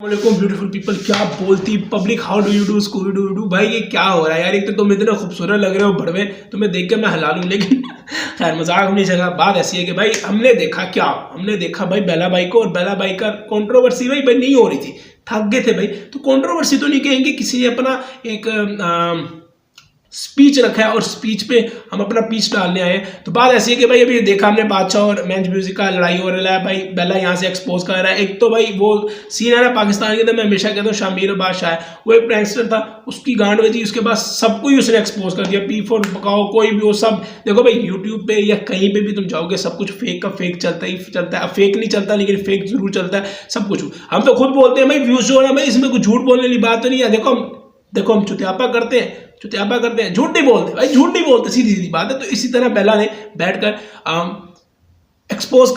Beautiful people, क्या बोलती public, how do you do, school do you do. भाई ये क्या हो रहा है यार, एक तो तुम इतने खूबसूरत लग रहे हो भड़वे, तुम्हें देख के मैं हला लूं, लेकिन खैर मजाक अपनी जगह। बात ऐसी है कि भाई हमने देखा भाई बेला भाई को, और बेला भाई का कंट्रोवर्सी भाई नहीं हो रही थी, थक गए थे भाई। तो कंट्रोवर्सी तो नहीं कहेंगे, किसी ने अपना एक स्पीच रखा है और स्पीच पे हम अपना पीच डालने आए हैं। तो बात ऐसी है कि भाई अभी देखा हमने बादशाह और मेंस म्यूजिक का लड़ाई हो रहा है भाई, बेला यहाँ से एक्सपोज कर रहा है। एक तो भाई वो सीन है ना पाकिस्तान के अंदर, मैं हमेशा कहता हूँ शामिर बादशाह है, वो एक प्रैंकस्टर था, उसकी गांड बजी, उसके बाद सबको ही उसने एक्सपोज कर दिया। P4 पकाओ कोई भी हो, सब देखो भाई यूट्यूब पे या कहीं पे भी तुम जाओगे सब कुछ फेक का फेक चलता ही चलता है। फेक नहीं चलता लेकिन फेक जरूर चलता है सब कुछ। हम तो खुद बोलते हैं भाई व्यूज जो है भाई, इसमें कुछ झूठ बोलने वाली बात तो नहीं है। देखो हम चुतियापा करते हैं, झूठ नहीं बोलते भाई, झूठ नहीं बोलते, सीधी सीधी बात है। तो इसी तरह बेला ने बैठकर एक्सपोज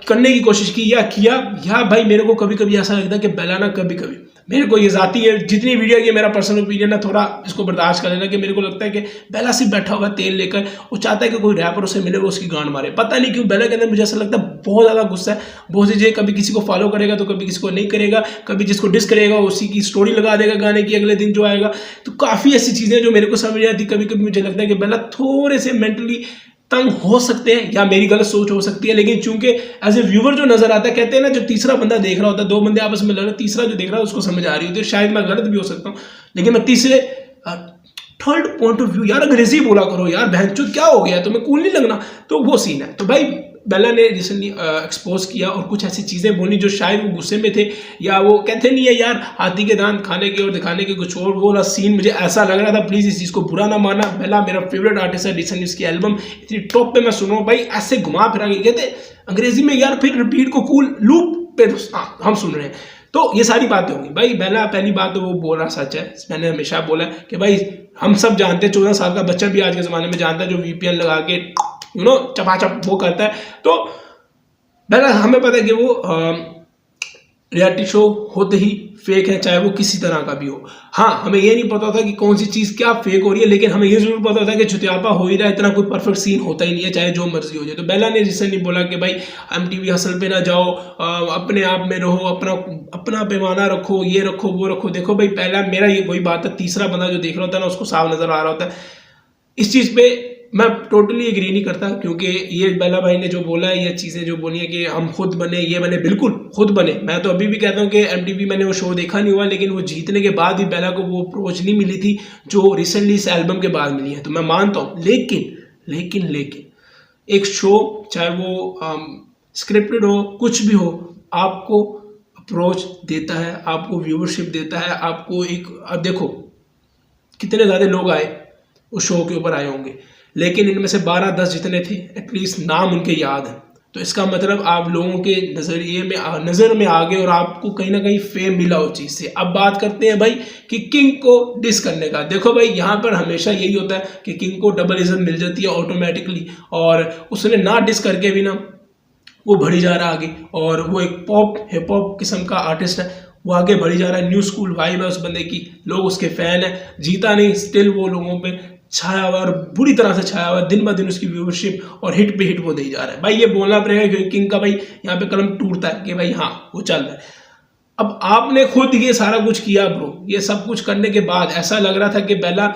करने की कोशिश की या किया। या भाई मेरे को कभी कभी ऐसा लगता है कि बेला ना कभी कभी, मेरे को ये जाती है जितनी वीडियो की मेरा पर्सनल ओपिनियन है, थोड़ा इसको बर्दाश्त कर लेना, कि मेरे को लगता है कि बेला सिर्फ बैठा हुआ तेल लेकर, वो चाहता है कि कोई रैपर उसे मिले, वो उसकी गांड मारे। पता नहीं क्यों बेला के अंदर मुझे ऐसा लगता है बहुत ज़्यादा गुस्सा है, बहुत सी चीज़ें, कभी किसी को फॉलो करेगा तो कभी किसी को नहीं करेगा, कभी जिसको डिस करेगा उसी की स्टोरी लगा देगा गाने की अगले दिन जो आएगा। तो काफ़ी ऐसी चीज़ें जो मेरे को समझ आती, कभी कभी मुझे लगता है कि बेला थोड़े से मेंटली तंग हो सकते हैं, या मेरी गलत सोच हो सकती है। लेकिन चूंकि एज ए व्यूवर जो नजर आता है, कहते हैं ना जो तीसरा बंदा देख रहा होता है, दो बंदे आपस में लड़ रहे, तीसरा जो देख रहा है उसको समझ आ रही होती है। शायद मैं गलत भी हो सकता हूँ, लेकिन मैं तीसरे थर्ड पॉइंट ऑफ व्यू, यार अंग्रेजी बोला करो यार, बहनचोद क्या हो गया, तुम्हें कूल नहीं लगना। तो वो सीन है। तो भाई बेला ने रिसेंटली एक्सपोज किया और कुछ ऐसी चीज़ें बोली जो शायद वो गुस्से में थे, या वो कहते नहीं है यार हाथी के दांत खाने के और दिखाने के कुछ और, वो वाला सीन मुझे ऐसा लग रहा था। प्लीज़ इस चीज़ को बुरा ना मानना, बेला मेरा फेवरेट आर्टिस्ट है, रिसेंटली उसकी एल्बम इतनी टॉप पे मैं सुन रहा हूँ भाई, ऐसे घुमा फिरा के कहते अंग्रेजी में यार, फिर रिपीट को कूल लूप पे हम सुन रहे हैं। तो ये सारी बातें होंगी भाई। बेला पहली बात तो वो बोल रहा सच है, मैंने हमेशा बोला कि भाई हम सब जानते हैं, 14 साल का बच्चा भी आज के ज़माने में जानता है, जो VPN लगा के चपाचप वो करता है। तो बेला हमें पता है कि वो रियलिटी शो होते ही फेक है, चाहे वो किसी तरह का भी हो। हाँ, हमें ये नहीं पता होता कि कौन सी चीज़ क्या फेक हो रही है, लेकिन हमें ये जरूर पता होता है कि चुतियापा हो ही रहा है, इतना कोई परफेक्ट सीन होता ही नहीं है, चाहे जो मर्जी हो जाए। तो बेला ने रिसेंटली बोला कि भाई MTV हसल पे ना जाओ, अपने आप में रहो, अपना पैमाना रखो, ये रखो वो रखो। देखो भाई पहला मेरा ये वही बात है, तीसरा बंदा जो देख रहा होता है ना उसको साफ नजर आ रहा होता है। इस चीज़ पे मैं टोटली एग्री नहीं करता, क्योंकि ये बेला भाई ने जो बोला है, ये चीज़ें जो बोली है कि हम खुद बने, ये बने, बिल्कुल खुद बने। मैं तो अभी भी कहता हूँ कि MTV मैंने वो शो देखा नहीं हुआ, लेकिन वो जीतने के बाद भी बेला को वो अप्रोच नहीं मिली थी जो रिसेंटली इस एल्बम के बाद मिली है। तो मैं मानता हूँ, लेकिन एक शो चाहे वो स्क्रिप्टेड हो, कुछ भी हो, आपको अप्रोच देता है, आपको व्यूवरशिप देता है, आपको एक, अब देखो कितने ज़्यादा लोग आए उस शो के ऊपर आए होंगे, लेकिन इनमें से 12-10 जितने थे एटलीस्ट नाम उनके याद है। तो इसका मतलब आप लोगों के नज़र में आ गए और आपको कहीं ना कहीं फेम मिला उस चीज़ से। अब बात करते हैं भाई कि किंग को डिस करने का। देखो भाई यहाँ पर हमेशा यही होता है कि किंग को डबल इज्जत मिल जाती है ऑटोमेटिकली, और उसने ना डिस करके भी ना वो बढ़ी जा रहा है आगे, और वो एक पॉप हिप हॉप किस्म का आर्टिस्ट है, वो आगे बढ़ी जा रहा है। न्यू स्कूल वाइब है उस बंदे की, लोग उसके फैन है, जीता नहीं स्टिल वो लोगों पे छाया हुआ और बुरी तरह से छाया हुआ, दिन ब दिन उसकी व्यूवरशिप और हिट पे हिट वो दे जा रहा है। भाई ये बोलना पड़ेगा क्योंकि किंग का भाई यहाँ पे कलम टूटता है कि भाई हाँ वो चल रहा है। अब आपने खुद ये सारा कुछ किया ब्रो, ये सब कुछ करने के बाद ऐसा लग रहा था कि बेला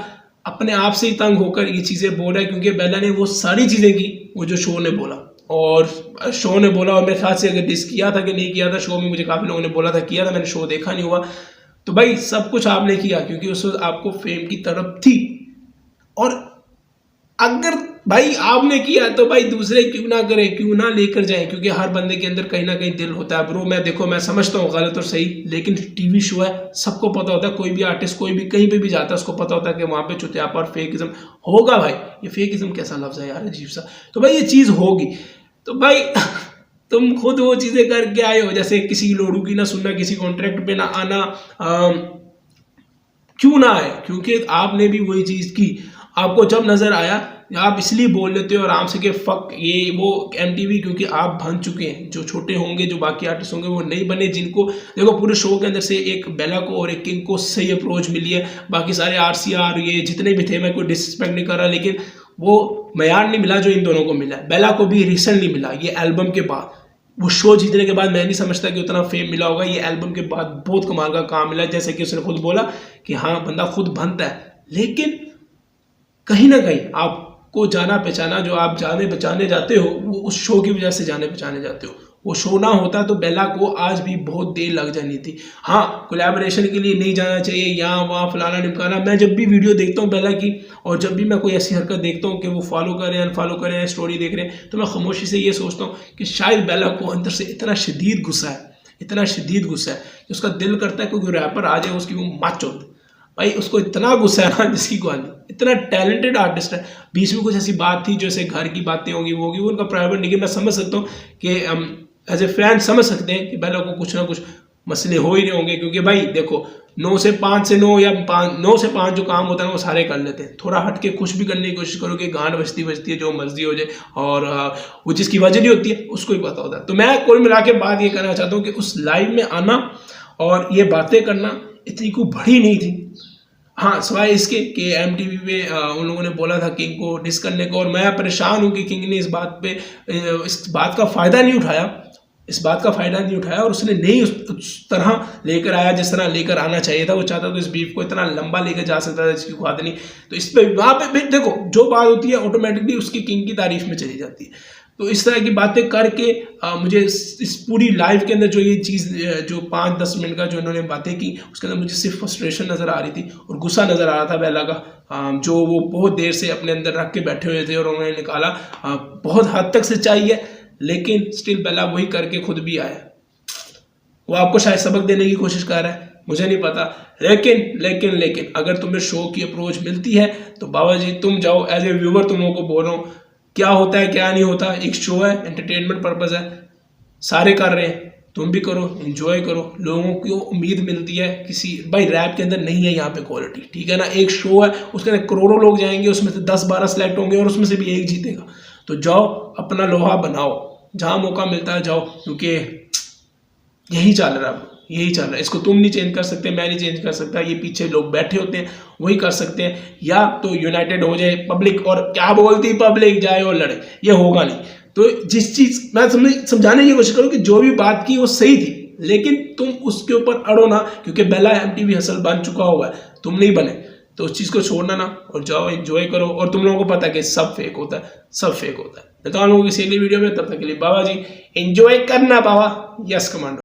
अपने आप से ही तंग होकर ये चीज़ें बोल रहा है, क्योंकि बेला ने वो सारी चीज़ें की वो जो शो ने बोला, और शो ने बोला, और मेरे ख्याल से अगर डिस किया था कि नहीं किया था शो में, मुझे काफ़ी लोगों ने बोला था किया था, मैंने शो देखा नहीं हुआ। तो भाई सब कुछ आपने किया क्योंकि उस वक्त आपको फेम की तरफ थी, और अगर भाई आपने किया तो भाई दूसरे क्यों ना करें, क्यों ना लेकर जाएं, क्योंकि हर बंदे के अंदर कहीं ना कहीं दिल होता है ब्रो। मैं समझता हूँ गलत और सही, लेकिन TV शो है, सबको पता होता है, कोई भी आर्टिस्ट कोई भी कहीं पे भी जाता है उसको पता होता है कि वहाँ पे चुतियापा और फेकिज्म होगा। भाई ये फेकिज्म कैसा लफ्ज़ है यार, अजीब सा। तो भाई ये चीज़ होगी। तो भाई तुम खुद वो चीज़ें करके आए हो, जैसे किसी लोड़ू की ना सुनना, किसी कॉन्ट्रैक्ट पे ना आना, क्यों ना आए, क्योंकि आपने भी वही चीज़ की। आपको जब नज़र आया आप इसलिए बोल लेते हो आराम से कि फक ये वो MTV, क्योंकि आप बन चुके हैं। जो छोटे होंगे, जो बाकी आर्टिस्ट होंगे वो नहीं बने, जिनको देखो पूरे शो के अंदर से एक बेला को और एक किंग को सही अप्रोच मिली है, बाकी सारे RCR ये जितने भी थे, मैं कोई डिसरिस्पेक्ट नहीं कर रहा, लेकिन वो मयार नहीं मिला जो इन दोनों को मिला। बेला को भी रिसेंटली मिला ये एल्बम के बाद, वो शो जीतने के बाद मैं नहीं समझता कि उतना फेम मिला होगा। ये एल्बम के बाद बहुत कमाल का काम मिला, जैसे कि उसने खुद बोला कि हाँ बंदा खुद बनता है, लेकिन कहीं ना कहीं आपको जाना पहचाना जो आप जाने बचाने जाते हो वो उस शो की वजह से जाने पहचाने जाते हो। वो शो ना होता तो बेला को आज भी बहुत देर लग जानी थी। हाँ, कोलैबोरेशन के लिए नहीं जाना चाहिए यहाँ वहाँ फलाना निमकाना। मैं जब भी वीडियो देखता हूँ बेला की, और जब भी मैं कोई ऐसी हरकत देखता हूँ कि वो फॉलो करें अनफॉलो करें स्टोरी देख रहे हैं, तो मैं खामोशी से ये सोचता हूँ कि शायद बेला को अंदर से इतना शदीद गुस्सा है, इतना शदीद गुस्सा है कि उसका दिल करता है कोई रैपर आ जाए उसकी वो माच होती। भाई उसको इतना गुस्सा है ना जिसकी कहानी, इतना टैलेंटेड आर्टिस्ट है। बीच में कुछ ऐसी बात थी जैसे घर की बातें होंगी वो होगी, वो उनका प्राइवेट, लेकिन मैं समझ सकता हूँ कि एज ए फ्रेंड समझ सकते हैं कि बेला को कुछ ना कुछ मसले हो ही रहे होंगे, क्योंकि भाई देखो 9 से 5 या 9 से 5 जो काम होता है वो सारे कर लेते हैं। थोड़ा हट के कुछ भी करने की कोशिश करो कि गांड बजती है जो मर्जी हो जाए, और वो जिसकी वजह नहीं होती है उसको ही पता होता है। तो मैं कुल मिला के बात ये कहना चाहता हूँ कि उस लाइव में आना और ये बातें करना इतनी कोई बड़ी नहीं थी। हाँ, सिवाय इसके कि MTV पे उन लोगों ने बोला था किंग को डिस करने को, और मैं परेशान हूँ कि किंग ने इस बात का फ़ायदा नहीं उठाया, और उसने नहीं उस तरह लेकर आया जिस तरह लेकर आना चाहिए था। वो चाहता तो इस बीफ को इतना लंबा लेकर जा सकता था जिसकी बात नहीं। तो इस पे वहाँ पे देखो जो बात होती है ऑटोमेटिकली उसकी किंग की तारीफ में चली जाती है। तो इस तरह की बातें करके मुझे इस पूरी लाइफ के अंदर जो ये चीज़ जो 5-10 मिनट का जो इन्होंने बातें की उसके अंदर मुझे सिर्फ फ्रस्ट्रेशन नज़र आ रही थी और गुस्सा नज़र आ रहा था बेला का, जो वो बहुत देर से अपने अंदर रख के बैठे हुए थे और उन्होंने निकाला। बहुत हद तक सच्चाई है, लेकिन स्टिल बेला वही करके खुद भी आया। वो आपको शायद सबक देने की कोशिश कर रहा है, मुझे नहीं पता, लेकिन अगर तुम्हें शो की अप्रोच मिलती है तो बाबा जी तुम जाओ। एज ए व्यूवर तुम लोगों को बोल रहा हूँ, क्या होता है क्या नहीं होता, एक शो है, एंटरटेनमेंट पर्पस है, सारे कर रहे हैं, तुम भी करो, एंजॉय करो। लोगों को उम्मीद मिलती है किसी, भाई रैप के अंदर नहीं है यहाँ पे क्वालिटी, ठीक है ना। एक शो है उसके अंदर करोड़ों लोग जाएंगे, उसमें से 10-12 सेलेक्ट होंगे और उसमें से भी एक जीतेगा। तो जाओ अपना लोहा बनाओ, जहाँ मौका मिलता है जाओ, क्योंकि यही चल रहा है, यही चल रहा है। इसको तुम नहीं चेंज कर सकते, मैं नहीं चेंज कर सकता, ये पीछे लोग बैठे होते हैं वही कर सकते हैं। या तो यूनाइटेड हो जाए पब्लिक, और क्या बोलती पब्लिक जाए और लड़े, ये होगा नहीं। तो जिस चीज़ मैं समझाने की कोशिश करूँ कि जो भी बात की वो सही थी, लेकिन तुम उसके ऊपर अड़ो ना, क्योंकि बेला MTV हसल बन चुका हुआ है, तुम नहीं बने, तो उस चीज़ को छोड़ना ना और जाओ एंजॉय करो। और तुम लोगों को पता है कि सब फेक होता है, सब फेक होता है। तो हम लोगों की अगली वीडियो में, तब तक के लिए बाबा जी एंजॉय करना बाबा। Yes commando.